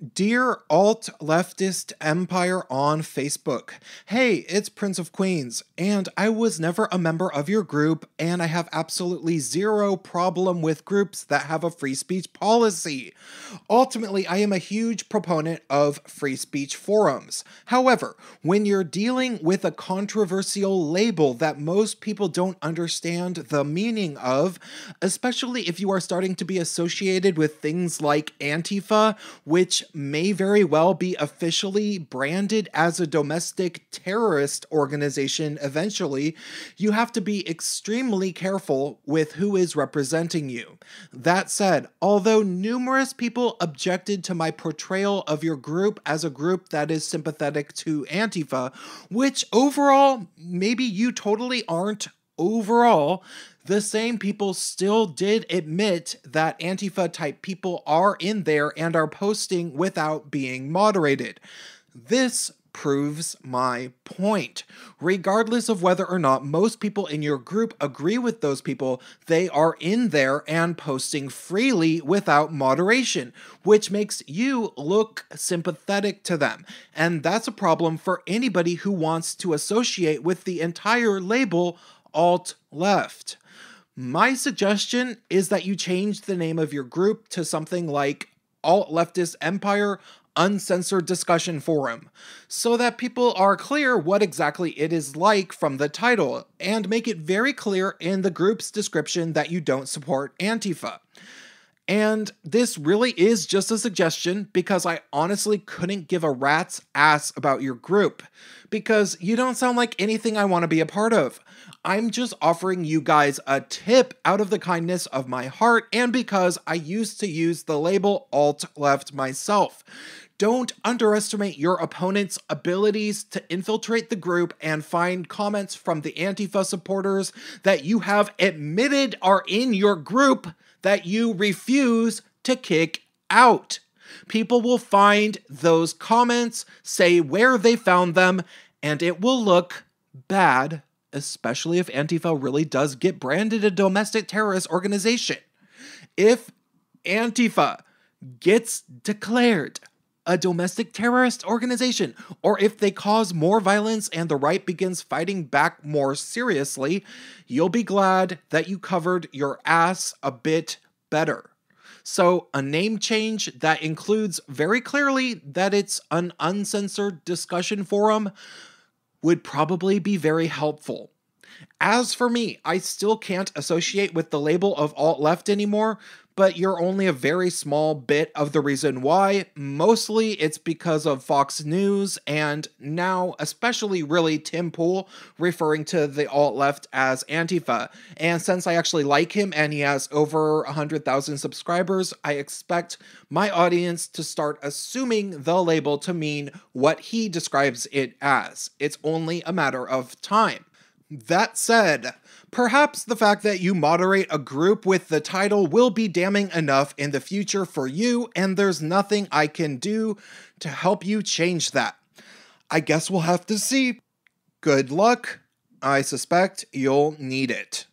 Dear alt-leftist empire on Facebook, hey, it's Prince of Queens, and I was never a member of your group, and I have absolutely zero problem with groups that have a free speech policy. Ultimately, I am a huge proponent of free speech forums. However, when you're dealing with a controversial label that most people don't understand the meaning of, especially if you are starting to be associated with things like Antifa, which may very well be officially branded as a domestic terrorist organization eventually, you have to be extremely careful with who is representing you. That said, although numerous people objected to my portrayal of your group as a group that is sympathetic to Antifa, which overall, maybe you totally aren't overall, the same people still did admit that Antifa-type people are in there and are posting without being moderated. This proves my point. Regardless of whether or not most people in your group agree with those people, they are in there and posting freely without moderation, which makes you look sympathetic to them. And that's a problem for anybody who wants to associate with the entire label alt-left. My suggestion is that you change the name of your group to something like Alt-Leftist Empire Uncensored Discussion Forum, so that people are clear what exactly it is like from the title, and make it very clear in the group's description that you don't support Antifa. And this really is just a suggestion because I honestly couldn't give a rat's ass about your group, because you don't sound like anything I want to be a part of. I'm just offering you guys a tip out of the kindness of my heart and because I used to use the label alt-left myself. Don't underestimate your opponent's abilities to infiltrate the group and find comments from the Antifa supporters that you have admitted are in your group that you refuse to kick out. People will find those comments, say where they found them, and it will look bad, especially if Antifa really does get branded a domestic terrorist organization. If Antifa gets declared a domestic terrorist organization, or if they cause more violence and the right begins fighting back more seriously, you'll be glad that you covered your ass a bit better. So a name change that includes very clearly that it's an uncensored discussion forum would probably be very helpful. As for me, I still can't associate with the label of alt-left anymore, but you're only a very small bit of the reason why. Mostly it's because of Fox News and now especially really Tim Pool referring to the alt-left as Antifa. And since I actually like him and he has over 100,000 subscribers, I expect my audience to start assuming the label to mean what he describes it as. It's only a matter of time. That said, perhaps the fact that you moderate a group with the title will be damning enough in the future for you, and there's nothing I can do to help you change that. I guess we'll have to see. Good luck. I suspect you'll need it.